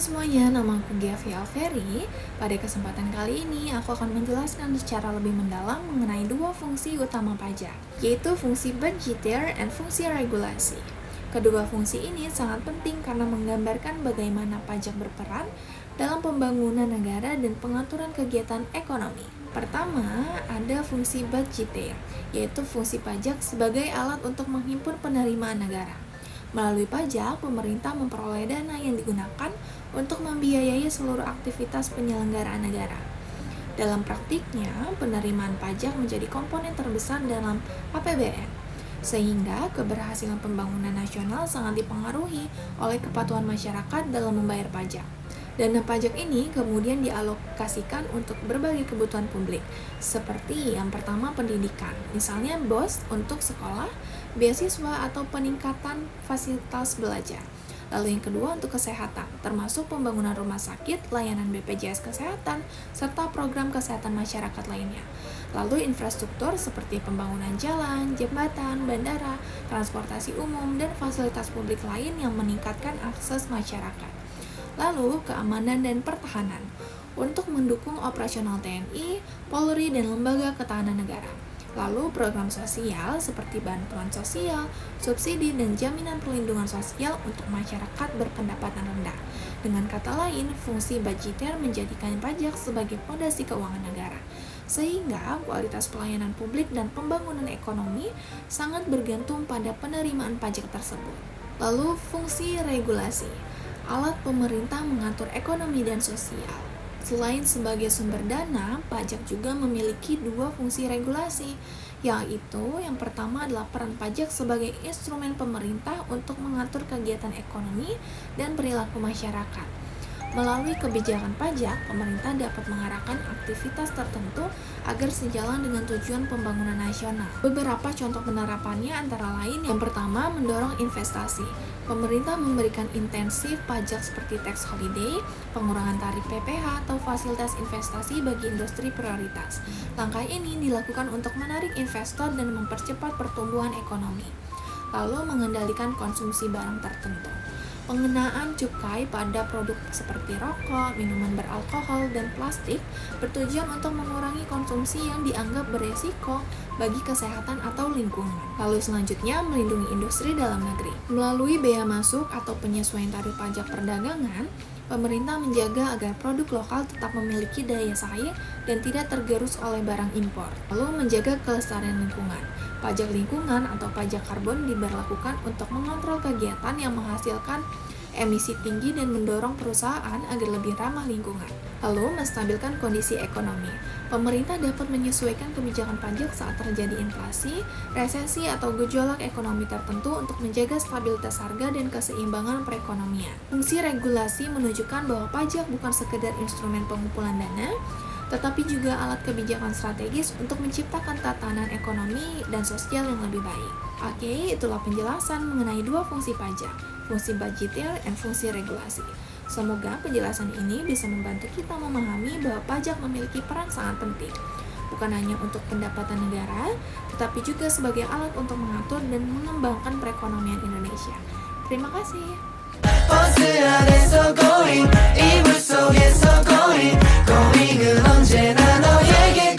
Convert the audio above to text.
semuanya, nama aku Giavi Alferi. Pada kesempatan kali ini, aku akan menjelaskan secara lebih mendalam mengenai dua fungsi utama pajak, yaitu fungsi budgeteer dan fungsi regulasi. Kedua fungsi ini sangat penting karena menggambarkan bagaimana pajak berperan dalam pembangunan negara dan pengaturan kegiatan ekonomi. Pertama, ada fungsi budgeteer, yaitu fungsi pajak sebagai alat untuk menghimpun penerimaan negara. Melalui pajak, pemerintah memperoleh dana yang digunakan untuk membiayai seluruh aktivitas penyelenggaraan negara. Dalam praktiknya, penerimaan pajak menjadi komponen terbesar dalam APBN, sehingga keberhasilan pembangunan nasional sangat dipengaruhi oleh kepatuhan masyarakat dalam membayar pajak. Dana pajak ini kemudian dialokasikan untuk berbagai kebutuhan publik, seperti yang pertama pendidikan, misalnya BOS untuk sekolah, beasiswa atau peningkatan fasilitas belajar. Lalu yang kedua untuk kesehatan, termasuk pembangunan rumah sakit, layanan BPJS Kesehatan, serta program kesehatan masyarakat lainnya. Lalu infrastruktur seperti pembangunan jalan, jembatan, bandara, transportasi umum, dan fasilitas publik lain yang meningkatkan akses masyarakat. Lalu keamanan dan pertahanan untuk mendukung operasional TNI, Polri, dan lembaga ketahanan negara. Lalu program sosial seperti bantuan sosial, subsidi, dan jaminan perlindungan sosial untuk masyarakat berpendapatan rendah. Dengan kata lain, fungsi budgeteer menjadikan pajak sebagai fondasi keuangan negara, sehingga kualitas pelayanan publik dan pembangunan ekonomi sangat bergantung pada penerimaan pajak tersebut. Lalu fungsi regulasi, alat pemerintah mengatur ekonomi dan sosial. Selain sebagai sumber dana, pajak juga memiliki dua fungsi regulasi, yaitu yang pertama adalah peran pajak sebagai instrumen pemerintah untuk mengatur kegiatan ekonomi dan perilaku masyarakat. Melalui kebijakan pajak, pemerintah dapat mengarahkan aktivitas tertentu agar sejalan dengan tujuan pembangunan nasional. Beberapa contoh penerapannya antara lain yang pertama, mendorong investasi. Pemerintah memberikan intensif pajak seperti tax holiday, pengurangan tarif PPh, atau fasilitas investasi bagi industri prioritas. Langkah ini dilakukan untuk menarik investor dan mempercepat pertumbuhan ekonomi. Lalu mengendalikan konsumsi barang tertentu. Pengenaan cukai pada produk seperti rokok, minuman beralkohol, dan plastik bertujuan untuk mengurangi konsumsi yang dianggap beresiko bagi kesehatan atau lingkungan. Lalu selanjutnya, melindungi industri dalam negeri. Melalui bea masuk atau penyesuaian tarif pajak perdagangan, pemerintah menjaga agar produk lokal tetap memiliki daya saing dan tidak tergerus oleh barang impor. Lalu menjaga kelestarian lingkungan. Pajak lingkungan atau pajak karbon diberlakukan untuk mengontrol kegiatan yang menghasilkan emisi tinggi dan mendorong perusahaan agar lebih ramah lingkungan. Lalu, menstabilkan kondisi ekonomi. Pemerintah dapat menyesuaikan kebijakan pajak saat terjadi inflasi, resesi, atau gejolak ekonomi tertentu untuk menjaga stabilitas harga dan keseimbangan perekonomian. Fungsi regulasi menunjukkan bahwa pajak bukan sekedar instrumen pengumpulan dana, tetapi juga alat kebijakan strategis untuk menciptakan tatanan ekonomi dan sosial yang lebih baik. Oke, itulah penjelasan mengenai dua fungsi pajak, fungsi budgeteer dan fungsi regulasi. Semoga penjelasan ini bisa membantu kita memahami bahwa pajak memiliki peran sangat penting, bukan hanya untuk pendapatan negara, tetapi juga sebagai alat untuk mengatur dan mengembangkan perekonomian Indonesia. Terima kasih. going, 이불 속에서 going, going은 언제나 너에게